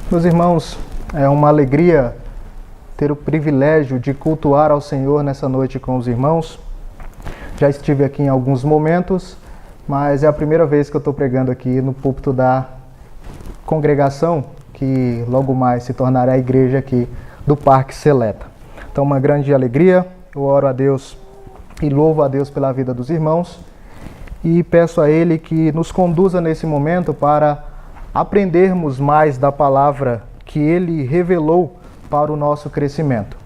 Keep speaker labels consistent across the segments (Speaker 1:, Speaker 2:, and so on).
Speaker 1: Meus irmãos, é uma alegria ter o privilégio de cultuar ao Senhor nessa noite com os irmãos. Já estive aqui em alguns momentos, mas é a primeira vez que eu estou pregando aqui no púlpito da congregação, que logo mais se tornará a igreja aqui do Parque Seleta. Então, uma grande alegria. Eu oro a Deus e louvo a Deus pela vida dos irmãos e peço a Ele que nos conduza nesse momento para aprendermos mais da palavra que Ele revelou para o nosso crescimento.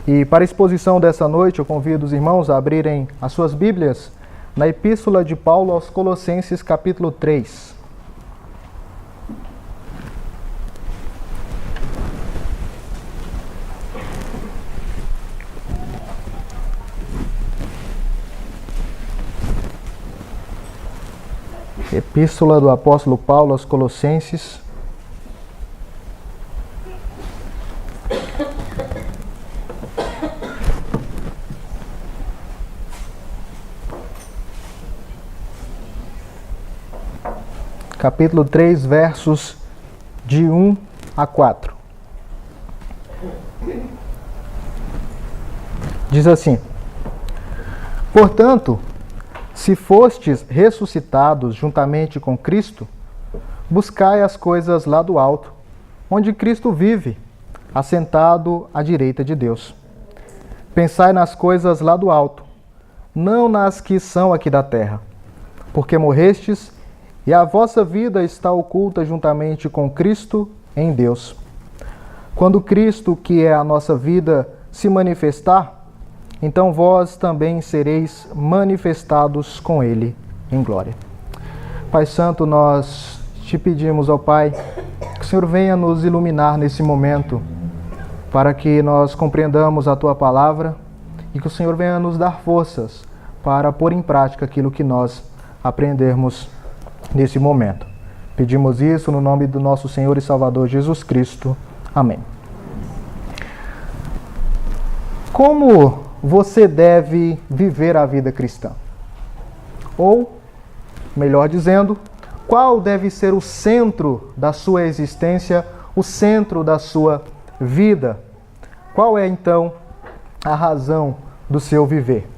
Speaker 1: E para a exposição dessa noite, eu convido os irmãos a abrirem as suas Bíblias na Epístola de Paulo aos Colossenses, capítulo 3. Epístola do apóstolo Paulo aos Colossenses, capítulo 3, versos de 1 a 4. Diz assim: Portanto, se fostes ressuscitados juntamente com Cristo, buscai as coisas lá do alto, onde Cristo vive, assentado à direita de Deus. Pensai nas coisas lá do alto, não nas que são aqui da terra, porque morrestes e a vossa vida está oculta juntamente com Cristo em Deus. Quando Cristo, que é a nossa vida, se manifestar, então vós também sereis manifestados com Ele em glória. Pai Santo, nós te pedimos, ó Pai, que o Senhor venha nos iluminar nesse momento, para que nós compreendamos a Tua palavra e que o Senhor venha nos dar forças para pôr em prática aquilo que nós aprendermos nesse momento. Pedimos isso no nome do nosso Senhor e Salvador Jesus Cristo. Amém. Como você deve viver a vida cristã? Ou, melhor dizendo, qual deve ser o centro da sua existência, o centro da sua vida? Qual é, então, a razão do seu viver?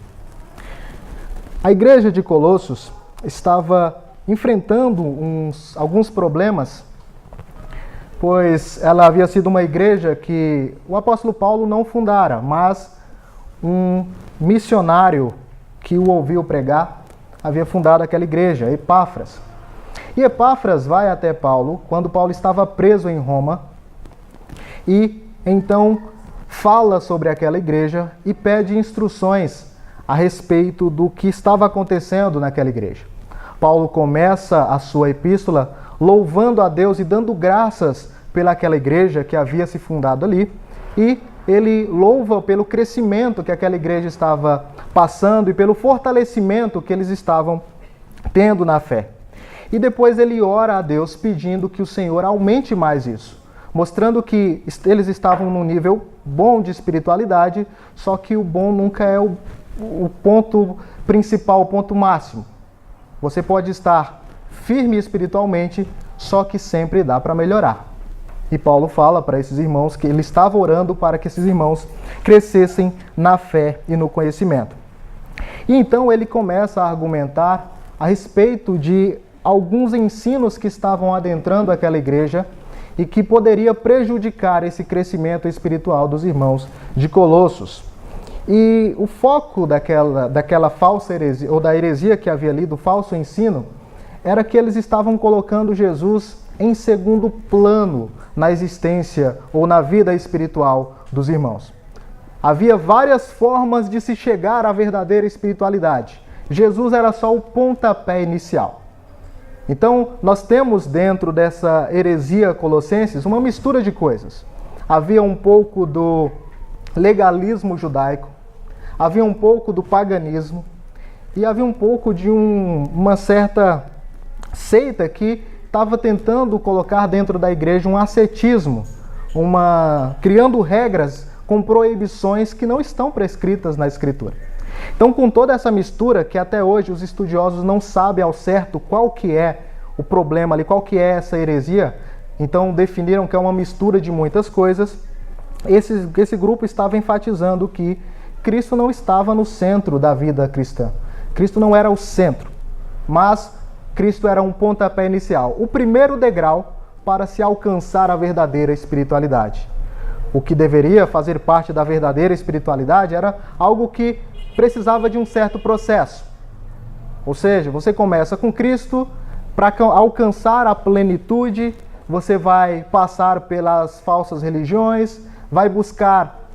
Speaker 1: A igreja de Colossos estava enfrentando alguns problemas, pois ela havia sido uma igreja que o apóstolo Paulo não fundara, mas um missionário que o ouviu pregar havia fundado aquela igreja, Epáfras. E Epáfras vai até Paulo quando Paulo estava preso em Roma e então fala sobre aquela igreja e pede instruções a respeito do que estava acontecendo naquela igreja. Paulo começa a sua epístola louvando a Deus e dando graças pelaquela igreja que havia se fundado ali, e ele louva pelo crescimento que aquela igreja estava passando e pelo fortalecimento que eles estavam tendo na fé. E depois ele ora a Deus pedindo que o Senhor aumente mais isso, mostrando que eles estavam num nível bom de espiritualidade, só que o bom nunca é o ponto principal, o ponto máximo. Você pode estar firme espiritualmente, só que sempre dá para melhorar. E Paulo fala para esses irmãos que ele estava orando para que esses irmãos crescessem na fé e no conhecimento. E então ele começa a argumentar a respeito de alguns ensinos que estavam adentrando aquela igreja e que poderia prejudicar esse crescimento espiritual dos irmãos de Colossos. E o foco daquela falsa heresia, ou da heresia que havia ali, do falso ensino, era que eles estavam colocando Jesus em segundo plano na existência ou na vida espiritual dos irmãos. Havia várias formas de se chegar à verdadeira espiritualidade. Jesus era só o pontapé inicial. Então, nós temos dentro dessa heresia colossenses uma mistura de coisas. Havia um pouco do legalismo judaico, havia um pouco do paganismo e havia um pouco de uma certa seita que estava tentando colocar dentro da igreja um ascetismo, criando regras com proibições que não estão prescritas na Escritura. Então, com toda essa mistura, que até hoje os estudiosos não sabem ao certo qual que é o problema ali, qual que é essa heresia, então definiram que é uma mistura de muitas coisas. Esse grupo estava enfatizando que Cristo não estava no centro da vida cristã. Cristo não era o centro, mas Cristo era um pontapé inicial, o primeiro degrau para se alcançar a verdadeira espiritualidade. O que deveria fazer parte da verdadeira espiritualidade era algo que precisava de um certo processo. Ou seja, você começa com Cristo, para alcançar a plenitude, você vai passar pelas falsas religiões, vai buscar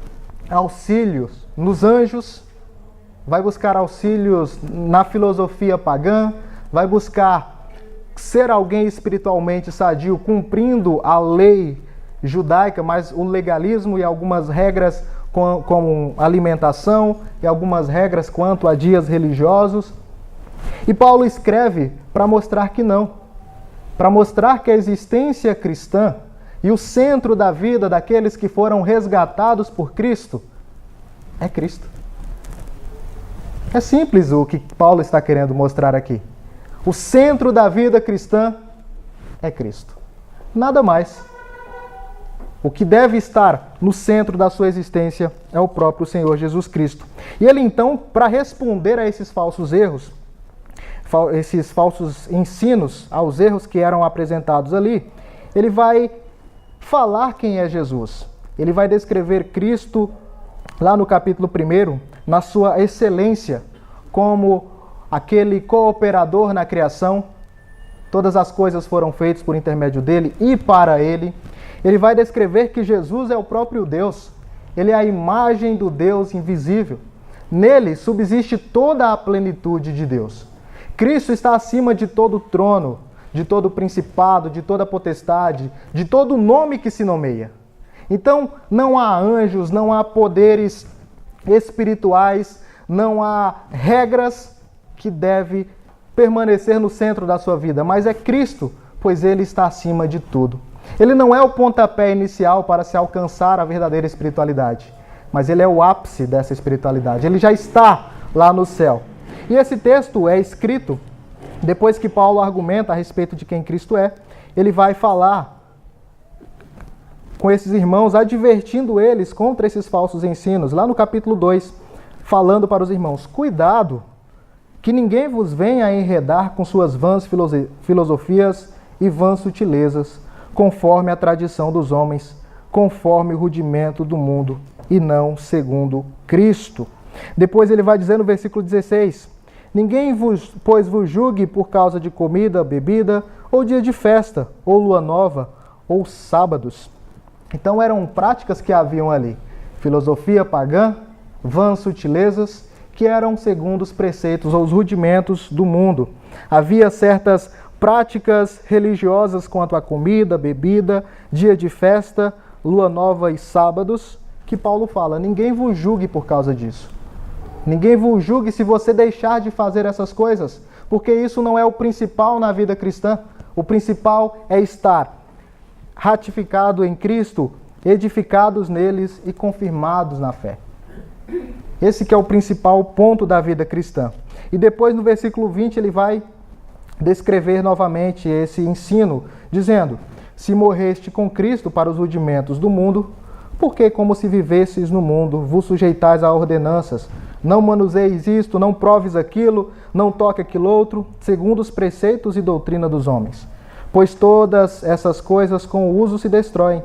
Speaker 1: auxílios nos anjos, vai buscar auxílios na filosofia pagã, vai buscar ser alguém espiritualmente sadio, cumprindo a lei judaica, mas o legalismo e algumas regras como alimentação e algumas regras quanto a dias religiosos. E Paulo escreve para mostrar que não, para mostrar que a existência cristã e o centro da vida daqueles que foram resgatados por Cristo é Cristo. É simples o que Paulo está querendo mostrar aqui. O centro da vida cristã é Cristo. Nada mais. O que deve estar no centro da sua existência é o próprio Senhor Jesus Cristo. E ele então, para responder a esses falsos erros, esses falsos ensinos, aos erros que eram apresentados ali, ele vai falar quem é Jesus. Ele vai descrever Cristo lá no capítulo 1, na sua excelência, como aquele cooperador na criação. Todas as coisas foram feitas por intermédio dele e para ele. Ele vai descrever que Jesus é o próprio Deus. Ele é a imagem do Deus invisível. Nele subsiste toda a plenitude de Deus. Cristo está acima de todo trono, de todo principado, de toda potestade, de todo nome que se nomeia. Então, não há anjos, não há poderes espirituais, não há regras que devem permanecer no centro da sua vida, mas é Cristo, pois ele está acima de tudo. Ele não é o pontapé inicial para se alcançar a verdadeira espiritualidade, mas ele é o ápice dessa espiritualidade. Ele já está lá no céu. E esse texto é escrito depois que Paulo argumenta a respeito de quem Cristo é. Ele vai falar com esses irmãos, advertindo eles contra esses falsos ensinos. Lá no capítulo 2, falando para os irmãos: cuidado, que ninguém vos venha a enredar com suas vãs filosofias e vãs sutilezas, conforme a tradição dos homens, conforme o rudimento do mundo, e não segundo Cristo. Depois ele vai dizer no versículo 16: ninguém pois vos julgue por causa de comida, bebida, ou dia de festa, ou lua nova, ou sábados. Então eram práticas que haviam ali. Filosofia pagã, vãs sutilezas, que eram segundo os preceitos ou os rudimentos do mundo. Havia certas práticas religiosas quanto à comida, bebida, dia de festa, lua nova e sábados, que Paulo fala: ninguém vos julgue por causa disso. Ninguém vos julgue se você deixar de fazer essas coisas, porque isso não é o principal na vida cristã. O principal é estar ratificado em Cristo, edificados neles e confirmados na fé. Esse que é o principal ponto da vida cristã. E depois no versículo 20 ele vai descrever novamente esse ensino, dizendo: se morreste com Cristo para os rudimentos do mundo, porque como se vivesses no mundo, vos sujeitais a ordenanças, não manuseis isto, não proves aquilo, não toque aquilo outro, segundo os preceitos e doutrina dos homens. Pois todas essas coisas com o uso se destroem.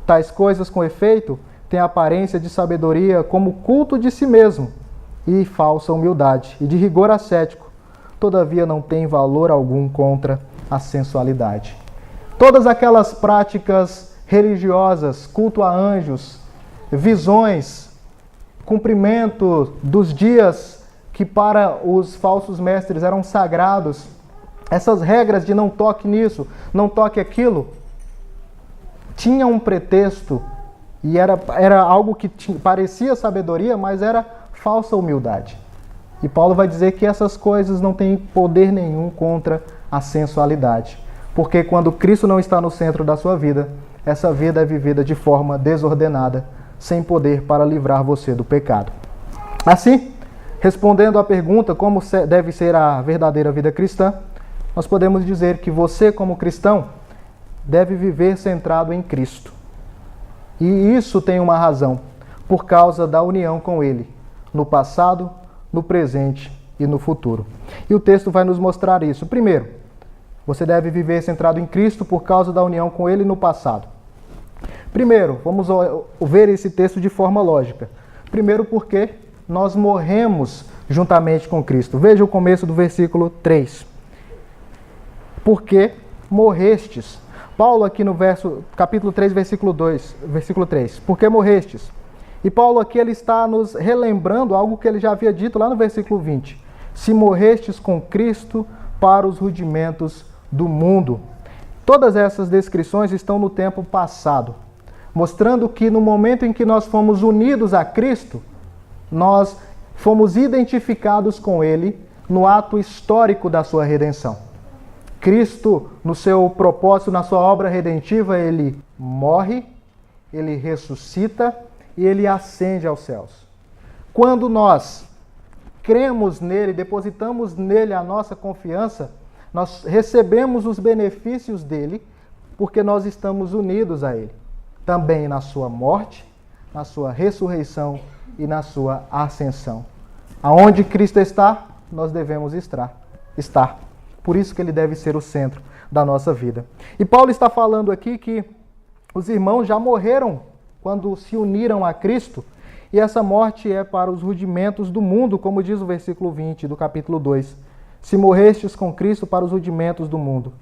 Speaker 1: Tais coisas, com efeito, têm aparência de sabedoria como culto de si mesmo e falsa humildade, e de rigor ascético. Todavia não tem valor algum contra a sensualidade. Todas aquelas práticas religiosas, culto a anjos, visões, cumprimento dos dias que para os falsos mestres eram sagrados, essas regras de não toque nisso, não toque aquilo, tinha um pretexto e era algo que parecia sabedoria, mas era falsa humildade. E Paulo vai dizer que essas coisas não têm poder nenhum contra a sensualidade, porque quando Cristo não está no centro da sua vida, essa vida é vivida de forma desordenada, sem poder para livrar você do pecado. Assim, respondendo à pergunta como deve ser a verdadeira vida cristã, nós podemos dizer que você, como cristão, deve viver centrado em Cristo. E isso tem uma razão, por causa da união com Ele, no passado, no presente e no futuro. E o texto vai nos mostrar isso. Primeiro, você deve viver centrado em Cristo por causa da união com Ele no passado. Primeiro, vamos ver esse texto de forma lógica. Primeiro, porque nós morremos juntamente com Cristo. Veja o começo do versículo 3. Porque morrestes. Paulo aqui no capítulo 3, versículo 3. Porque morrestes. E Paulo aqui ele está nos relembrando algo que ele já havia dito lá no versículo 20. Se morrestes com Cristo para os rudimentos do mundo. Todas essas descrições estão no tempo passado, mostrando que no momento em que nós fomos unidos a Cristo, nós fomos identificados com Ele no ato histórico da sua redenção. Cristo, no seu propósito, na sua obra redentiva, Ele morre, Ele ressuscita e Ele ascende aos céus. Quando nós cremos nele, depositamos nele a nossa confiança, nós recebemos os benefícios dele, porque nós estamos unidos a ele. Também na sua morte, na sua ressurreição e na sua ascensão. Aonde Cristo está, nós devemos estar. Por isso que ele deve ser o centro da nossa vida. E Paulo está falando aqui que os irmãos já morreram quando se uniram a Cristo, e essa morte é para os rudimentos do mundo, como diz o versículo 20 do capítulo 2. Se morrestes com Cristo para os rudimentos do mundo.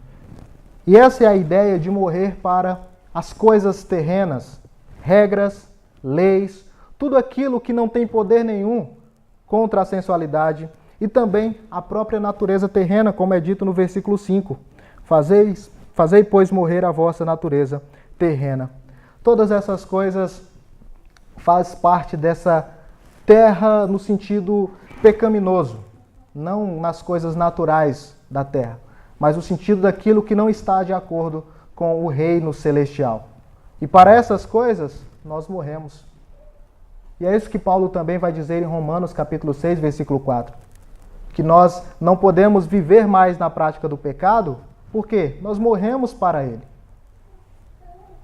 Speaker 1: E essa é a ideia de morrer para as coisas terrenas, regras, leis, tudo aquilo que não tem poder nenhum contra a sensualidade e também a própria natureza terrena, como é dito no versículo 5. Fazei, pois, morrer a vossa natureza terrena. Todas essas coisas faz parte dessa terra no sentido pecaminoso, não nas coisas naturais da terra, mas no sentido daquilo que não está de acordo com o reino celestial. E para essas coisas, nós morremos. E é isso que Paulo também vai dizer em Romanos capítulo 6, versículo 4. Que nós não podemos viver mais na prática do pecado, porque nós morremos para ele.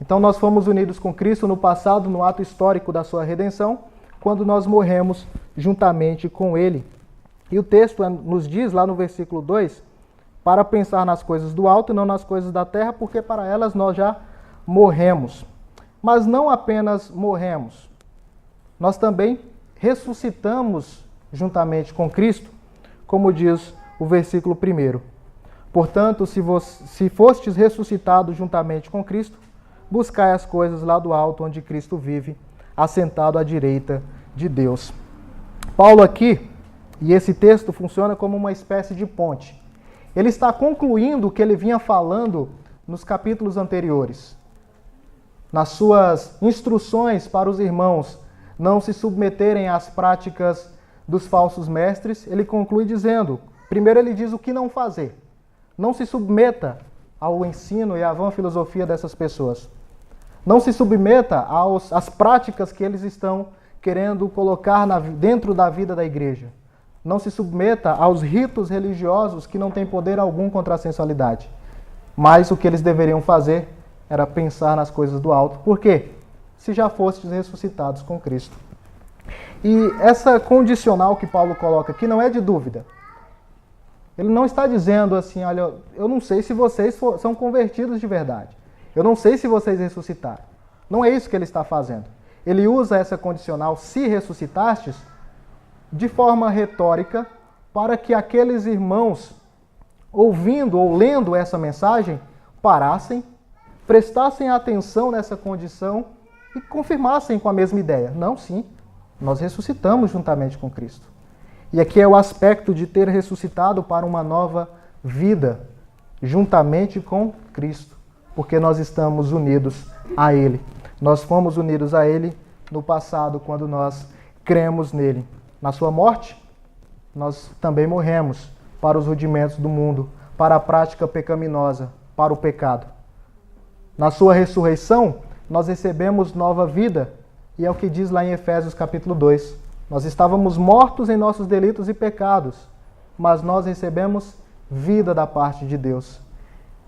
Speaker 1: Então nós fomos unidos com Cristo no passado, no ato histórico da sua redenção, quando nós morremos juntamente com ele. E o texto nos diz lá no versículo 2, para pensar nas coisas do alto e não nas coisas da terra, porque para elas nós já morremos. Mas não apenas morremos, nós também ressuscitamos juntamente com Cristo, como diz o versículo 1. Portanto, se fostes ressuscitados juntamente com Cristo, buscai as coisas lá do alto, onde Cristo vive, assentado à direita de Deus. Paulo aqui, e esse texto funciona como uma espécie de ponte. Ele está concluindo o que ele vinha falando nos capítulos anteriores. Nas suas instruções para os irmãos não se submeterem às práticas dos falsos mestres, ele conclui dizendo, primeiro ele diz o que não fazer. Não se submeta ao ensino e à vã filosofia dessas pessoas. Não se submeta às práticas que eles estão querendo colocar dentro da vida da igreja. Não se submeta aos ritos religiosos que não têm poder algum contra a sensualidade. Mas o que eles deveriam fazer era pensar nas coisas do alto. Por quê? Se já fostes ressuscitados com Cristo. E essa condicional que Paulo coloca aqui não é de dúvida. Ele não está dizendo assim, olha, eu não sei se vocês são convertidos de verdade. Eu não sei se vocês ressuscitaram. Não é isso que ele está fazendo. Ele usa essa condicional, se ressuscitastes, de forma retórica, para que aqueles irmãos, ouvindo ou lendo essa mensagem, parassem, prestassem atenção nessa condição e confirmassem com a mesma ideia. Não, sim, nós ressuscitamos juntamente com Cristo. E aqui é o aspecto de ter ressuscitado para uma nova vida, juntamente com Cristo. Porque nós estamos unidos a Ele. Nós fomos unidos a Ele no passado, quando nós cremos nele. Na sua morte, nós também morremos para os rudimentos do mundo, para a prática pecaminosa, para o pecado. Na sua ressurreição, nós recebemos nova vida, e é o que diz lá em Efésios capítulo 2. Nós estávamos mortos em nossos delitos e pecados, mas nós recebemos vida da parte de Deus.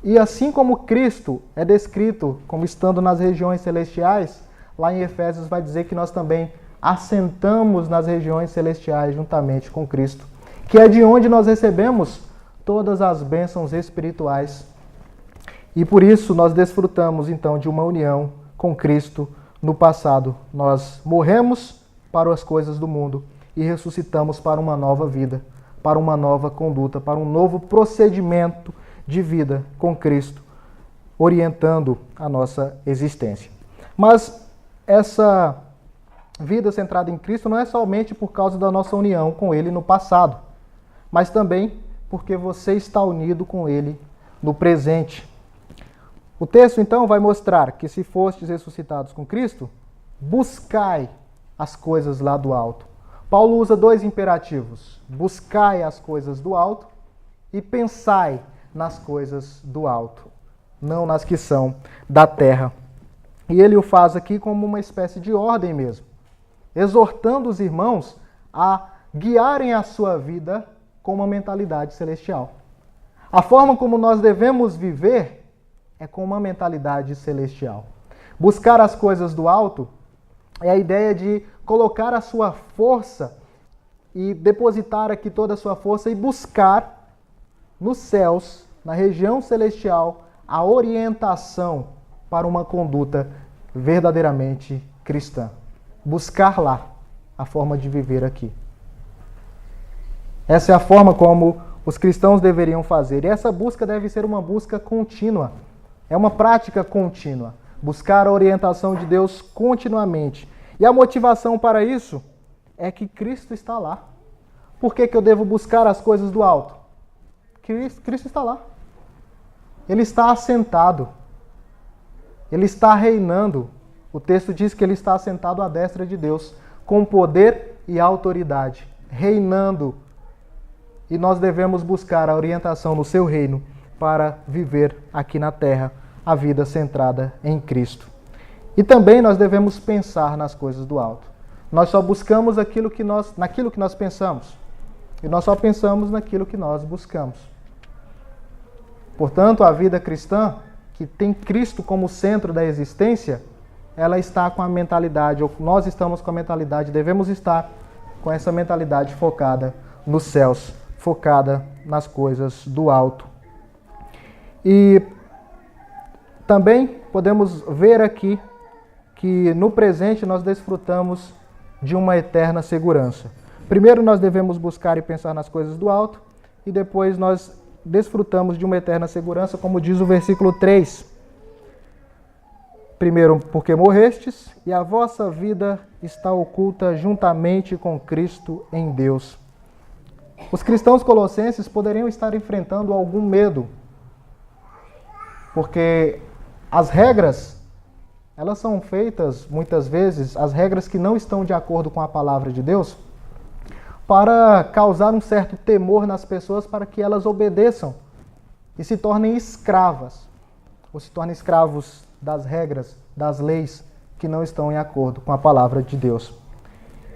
Speaker 1: E assim como Cristo é descrito como estando nas regiões celestiais, lá em Efésios vai dizer que nós também assentamos nas regiões celestiais juntamente com Cristo, que é de onde nós recebemos todas as bênçãos espirituais. E por isso nós desfrutamos então de uma união com Cristo no passado. Nós morremos para as coisas do mundo e ressuscitamos para uma nova vida, para uma nova conduta, para um novo procedimento de vida com Cristo, orientando a nossa existência. Mas essa vida centrada em Cristo não é somente por causa da nossa união com Ele no passado, mas também porque você está unido com Ele no presente. O texto, então, vai mostrar que se fostes ressuscitados com Cristo, buscai as coisas lá do alto. Paulo usa dois imperativos: buscai as coisas do alto e pensai nas coisas do alto, não nas que são da terra. E ele o faz aqui como uma espécie de ordem mesmo, exortando os irmãos a guiarem a sua vida com uma mentalidade celestial. A forma como nós devemos viver é com uma mentalidade celestial. Buscar as coisas do alto é a ideia de colocar a sua força e depositar aqui toda a sua força e buscar nos céus, na região celestial, a orientação para uma conduta verdadeiramente cristã. Buscar lá a forma de viver aqui. Essa é a forma como os cristãos deveriam fazer. E essa busca deve ser uma busca contínua. É uma prática contínua. Buscar a orientação de Deus continuamente. E a motivação para isso é que Cristo está lá. Por que eu devo buscar as coisas do alto? Cristo está lá. Ele está assentado. Ele está reinando. O texto diz que ele está assentado à destra de Deus, com poder e autoridade, reinando. E nós devemos buscar a orientação no seu reino para viver aqui na terra a vida centrada em Cristo. E também nós devemos pensar nas coisas do alto. Nós só buscamos naquilo que nós pensamos. E nós só pensamos naquilo que nós buscamos. Portanto, a vida cristã, que tem Cristo como centro da existência, ela está com a mentalidade, ou nós estamos com a mentalidade, devemos estar com essa mentalidade focada nos céus, focada nas coisas do alto. E também podemos ver aqui que no presente nós desfrutamos de uma eterna segurança. Primeiro nós devemos buscar e pensar nas coisas do alto, e depois nós desfrutamos de uma eterna segurança, como diz o versículo 3. Primeiro, porque morrestes, e a vossa vida está oculta juntamente com Cristo em Deus. Os cristãos colossenses poderiam estar enfrentando algum medo, porque as regras, elas são feitas, muitas vezes, as regras que não estão de acordo com a palavra de Deus, para causar um certo temor nas pessoas para que elas obedeçam e se tornem escravas, ou se tornem escravos das regras, das leis que não estão em acordo com a palavra de Deus.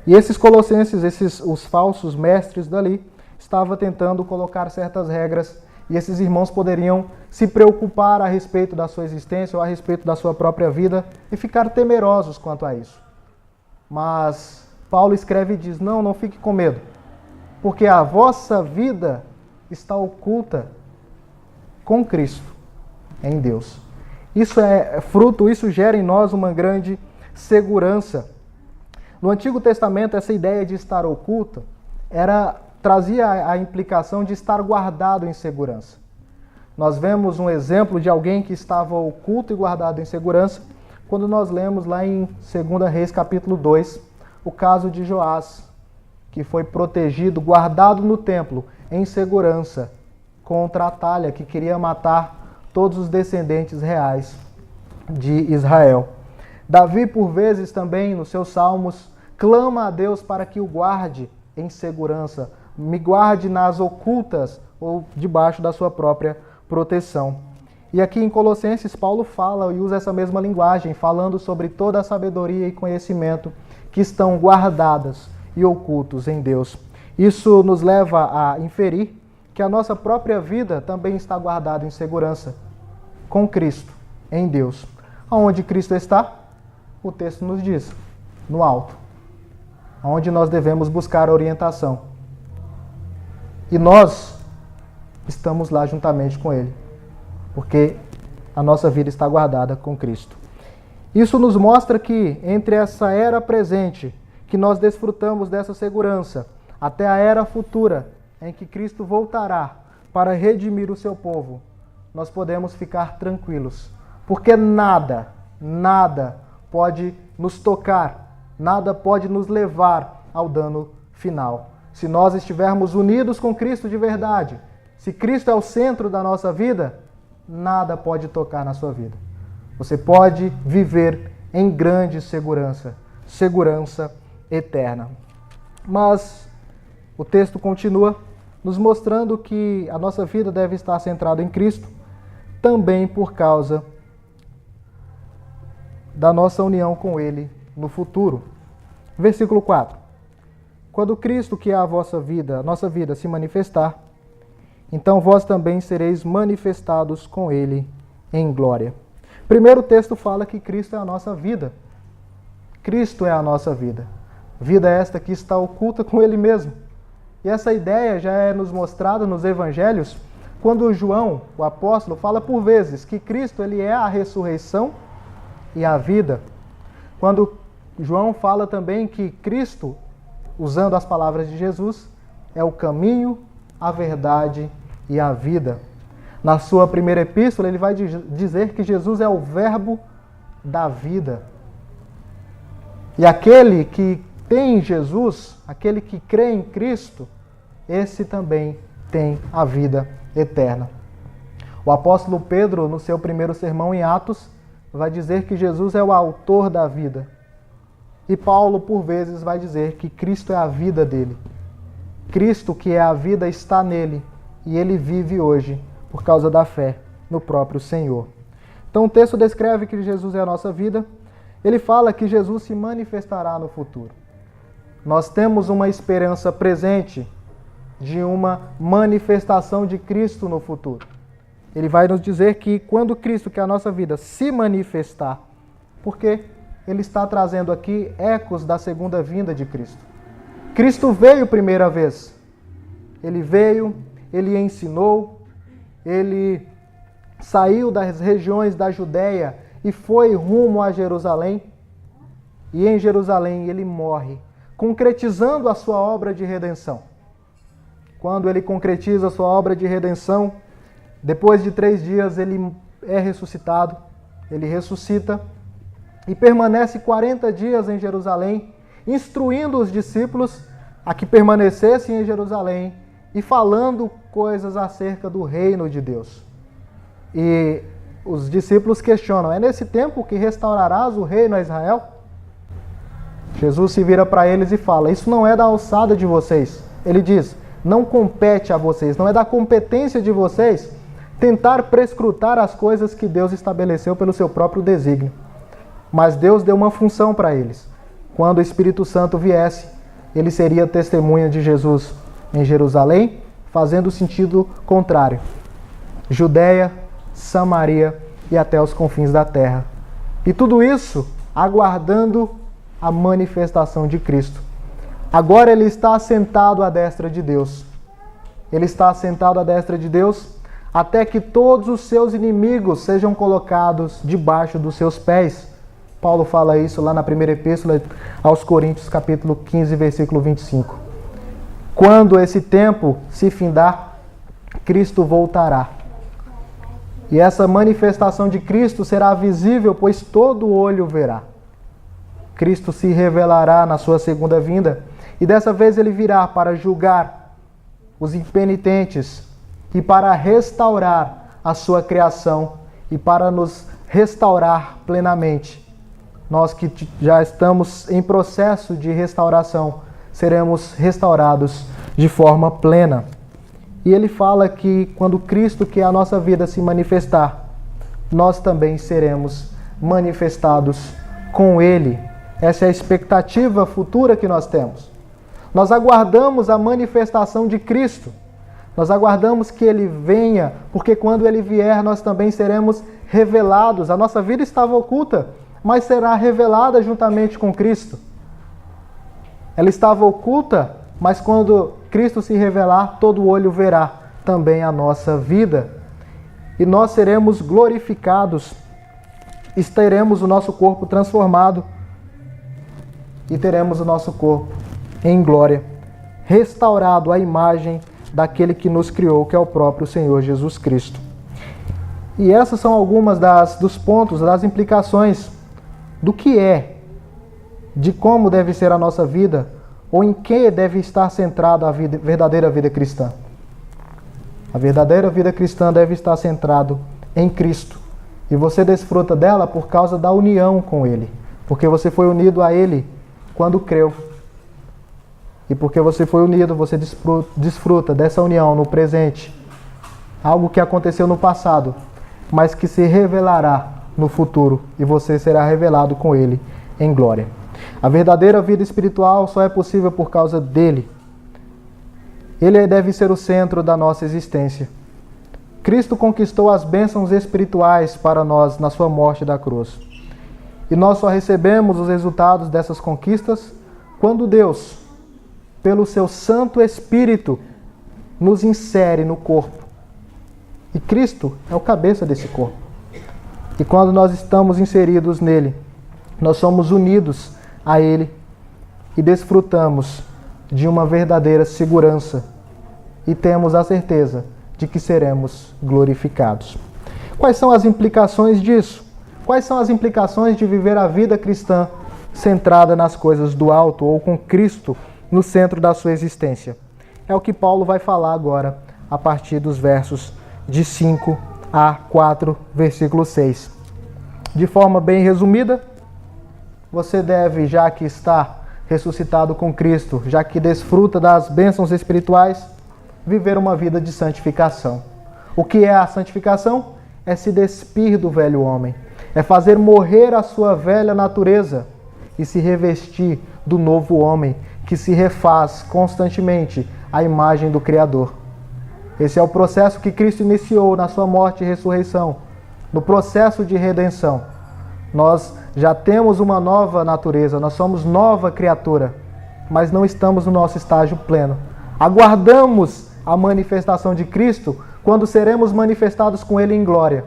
Speaker 1: E esses colossenses, os falsos mestres dali, estavam tentando colocar certas regras, e esses irmãos poderiam se preocupar a respeito da sua existência ou a respeito da sua própria vida e ficar temerosos quanto a isso. Mas Paulo escreve e diz: não fique com medo, porque a vossa vida está oculta com Cristo em Deus. Isso é fruto, isso gera em nós uma grande segurança. No Antigo Testamento, essa ideia de estar oculta trazia a implicação de estar guardado em segurança. Nós vemos um exemplo de alguém que estava oculto e guardado em segurança quando nós lemos lá em 2 Reis capítulo 2, o caso de Joás, que foi protegido, guardado no templo, em segurança, contra a Atalha, que queria matar todos os descendentes reais de Israel. Davi, por vezes, também, nos seus salmos, clama a Deus para que o guarde em segurança, me guarde nas ocultas ou debaixo da sua própria proteção. E aqui em Colossenses, Paulo fala e usa essa mesma linguagem, falando sobre toda a sabedoria e conhecimento que estão guardadas e ocultos em Deus. Isso nos leva a inferir que a nossa própria vida também está guardada em segurança com Cristo, em Deus. Aonde Cristo está? O texto nos diz, no alto, onde nós devemos buscar orientação. E nós estamos lá juntamente com Ele, porque a nossa vida está guardada com Cristo. Isso nos mostra que entre essa era presente, que nós desfrutamos dessa segurança, até a era futura, em que Cristo voltará para redimir o seu povo, nós podemos ficar tranquilos, porque nada pode nos tocar, nada pode nos levar ao dano final. Se nós estivermos unidos com Cristo de verdade, se Cristo é o centro da nossa vida, nada pode tocar na sua vida. Você pode viver em grande segurança, segurança eterna. Mas o texto continua nos mostrando que a nossa vida deve estar centrada em Cristo, também por causa da nossa união com Ele no futuro. Versículo 4. Quando Cristo, que é a nossa vida, se manifestar, então vós também sereis manifestados com Ele em glória. Primeiro o texto fala que Cristo é a nossa vida. Cristo é a nossa vida. Vida esta que está oculta com Ele mesmo. E essa ideia já é nos mostrada nos evangelhos, quando João, o apóstolo, fala por vezes que Cristo ele é a ressurreição e a vida. Quando João fala também que Cristo, usando as palavras de Jesus, é o caminho, a verdade e a vida. Na sua primeira epístola, ele vai dizer que Jesus é o verbo da vida. E aquele que tem Jesus, aquele que crê em Cristo, esse também tem a vida eterna. O apóstolo Pedro, no seu primeiro sermão em Atos, vai dizer que Jesus é o autor da vida. E Paulo, por vezes, vai dizer que Cristo é a vida dele. Cristo, que é a vida, está nele e ele vive hoje por causa da fé no próprio Senhor. Então o texto descreve que Jesus é a nossa vida. Ele fala que Jesus se manifestará no futuro. Nós temos uma esperança presente de uma manifestação de Cristo no futuro. Ele vai nos dizer que quando Cristo, que é a nossa vida, se manifestar, porque ele está trazendo aqui ecos da segunda vinda de Cristo. Cristo veio primeira vez. Ele veio, ele ensinou, ele saiu das regiões da Judéia e foi rumo a Jerusalém. E em Jerusalém ele morre, concretizando a sua obra de redenção. Quando ele concretiza a sua obra de redenção, depois de 3 dias ele é ressuscitado, ele ressuscita e permanece 40 dias em Jerusalém, instruindo os discípulos a que permanecessem em Jerusalém e falando coisas acerca do reino de Deus. E os discípulos questionam, é nesse tempo que restaurarás o reino a Israel? Jesus se vira para eles e fala, isso não é da alçada de vocês. Ele diz, não compete a vocês, não é da competência de vocês tentar prescrutar as coisas que Deus estabeleceu pelo seu próprio desígnio. Mas Deus deu uma função para eles. Quando o Espírito Santo viesse, ele seria testemunha de Jesus em Jerusalém, fazendo o sentido contrário. Judéia, Samaria e até os confins da terra. E tudo isso aguardando a manifestação de Cristo. Agora ele está assentado à destra de Deus. Ele está assentado à destra de Deus até que todos os seus inimigos sejam colocados debaixo dos seus pés. Paulo fala isso lá na primeira epístola aos Coríntios, capítulo 15, versículo 25. Quando esse tempo se findar, Cristo voltará. E essa manifestação de Cristo será visível, pois todo olho verá. Cristo se revelará na sua segunda vinda, e dessa vez ele virá para julgar os impenitentes e para restaurar a sua criação e para nos restaurar plenamente. Nós que já estamos em processo de restauração, seremos restaurados de forma plena. E ele fala que quando Cristo, que é a nossa vida, se manifestar, nós também seremos manifestados com Ele. Essa é a expectativa futura que nós temos. Nós aguardamos a manifestação de Cristo. Nós aguardamos que Ele venha, porque quando Ele vier, nós também seremos revelados. A nossa vida estava oculta, mas será revelada juntamente com Cristo. Ela estava oculta, mas quando Cristo se revelar, todo olho verá também a nossa vida. E nós seremos glorificados, e teremos o nosso corpo transformado, e teremos o nosso corpo em glória, restaurado à imagem daquele que nos criou, que é o próprio Senhor Jesus Cristo. E essas são algumas dos pontos, das implicações do que é, de como deve ser a nossa vida, ou em que deve estar centrada a verdadeira vida cristã. A verdadeira vida cristã deve estar centrada em Cristo. E você desfruta dela por causa da união com Ele. Porque você foi unido a Ele quando creu. E porque você foi unido, você desfruta dessa união no presente. Algo que aconteceu no passado, mas que se revelará no futuro. E você será revelado com Ele em glória. A verdadeira vida espiritual só é possível por causa dele. Ele deve ser o centro da nossa existência. Cristo conquistou as bênçãos espirituais para nós na sua morte da cruz. E nós só recebemos os resultados dessas conquistas quando Deus, pelo seu Santo Espírito, nos insere no corpo. E Cristo é o cabeça desse corpo. E quando nós estamos inseridos nele, nós somos unidos a Ele e desfrutamos de uma verdadeira segurança e temos a certeza de que seremos glorificados. Quais são as implicações disso? Quais são as implicações de viver a vida cristã centrada nas coisas do alto ou com Cristo no centro da sua existência? É o que Paulo vai falar agora a partir dos versos de 5 a 4, versículo 6. De forma bem resumida, você deve, já que está ressuscitado com Cristo, já que desfruta das bênçãos espirituais, viver uma vida de santificação. O que é a santificação? É se despir do velho homem. É fazer morrer a sua velha natureza e se revestir do novo homem, que se refaz constantemente à imagem do Criador. Esse é o processo que Cristo iniciou na sua morte e ressurreição, no processo de redenção. Nós já temos uma nova natureza, nós somos nova criatura, mas não estamos no nosso estágio pleno. Aguardamos a manifestação de Cristo quando seremos manifestados com Ele em glória.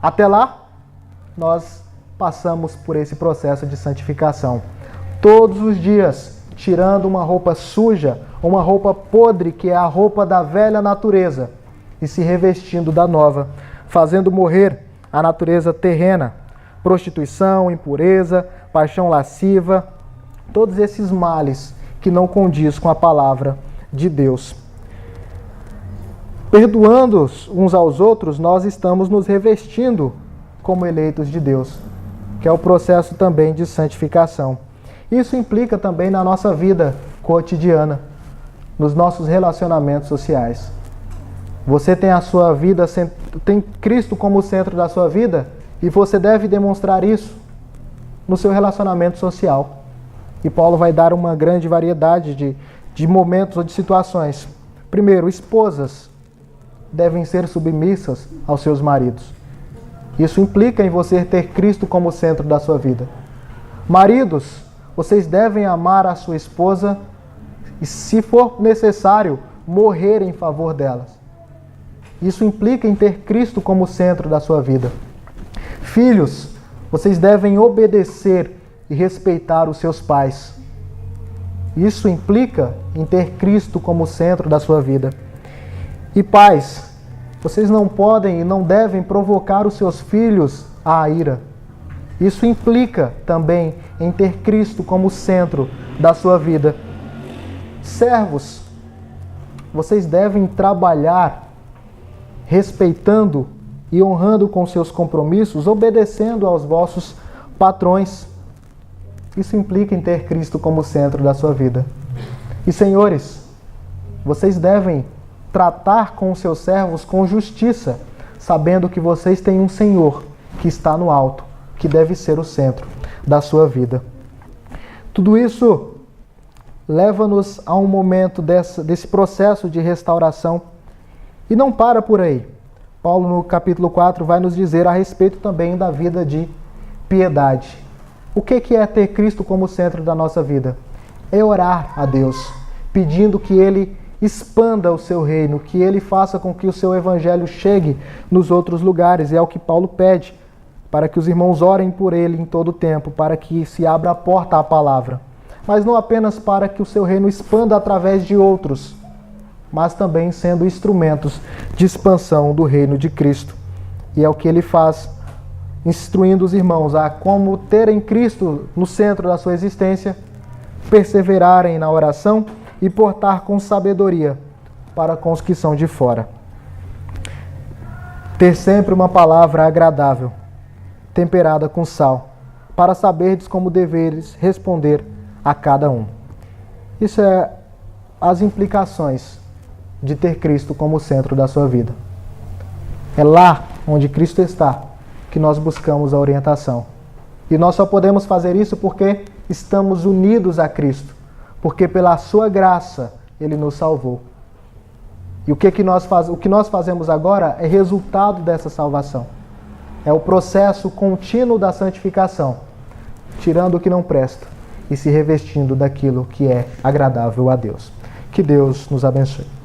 Speaker 1: Até lá, nós passamos por esse processo de santificação. Todos os dias, tirando uma roupa suja, uma roupa podre, que é a roupa da velha natureza, e se revestindo da nova, fazendo morrer a natureza terrena, prostituição, impureza, paixão lasciva, todos esses males que não condiz com a palavra de Deus. Perdoando uns aos outros, nós estamos nos revestindo como eleitos de Deus, que é o processo também de santificação. Isso implica também na nossa vida cotidiana, nos nossos relacionamentos sociais. Você tem a sua vida, tem Cristo como centro da sua vida, e você deve demonstrar isso no seu relacionamento social. E Paulo vai dar uma grande variedade de momentos ou de situações. Primeiro, esposas devem ser submissas aos seus maridos. Isso implica em você ter Cristo como centro da sua vida. Maridos, vocês devem amar a sua esposa e, se for necessário, morrer em favor delas. Isso implica em ter Cristo como centro da sua vida. Filhos, vocês devem obedecer e respeitar os seus pais. Isso implica em ter Cristo como centro da sua vida. E pais, vocês não podem e não devem provocar os seus filhos à ira. Isso implica também em ter Cristo como centro da sua vida. Servos, vocês devem trabalhar respeitando e honrando com seus compromissos, obedecendo aos vossos patrões. Isso implica em ter Cristo como centro da sua vida. E senhores, vocês devem tratar com os seus servos com justiça, sabendo que vocês têm um Senhor que está no alto, que deve ser o centro da sua vida. Tudo isso leva-nos a um momento desse processo de restauração. E não para por aí. Paulo, no capítulo 4, vai nos dizer a respeito também da vida de piedade. O que é ter Cristo como centro da nossa vida? É orar a Deus, pedindo que Ele expanda o seu reino, que Ele faça com que o seu evangelho chegue nos outros lugares. É o que Paulo pede, para que os irmãos orem por Ele em todo o tempo, para que se abra a porta à palavra. Mas não apenas para que o seu reino expanda através de outros, mas também sendo instrumentos de expansão do reino de Cristo. E é o que Ele faz, instruindo os irmãos a como terem Cristo no centro da sua existência, perseverarem na oração e portar com sabedoria para com os que são de fora. Ter sempre uma palavra agradável, temperada com sal, para saberdes como deveres responder a cada um. Isso é as implicações de ter Cristo como centro da sua vida. É lá onde Cristo está que nós buscamos a orientação. E nós só podemos fazer isso porque estamos unidos a Cristo, porque pela sua graça Ele nos salvou. E o que nós fazemos agora é resultado dessa salvação. É o processo contínuo da santificação, tirando o que não presta e se revestindo daquilo que é agradável a Deus. Que Deus nos abençoe.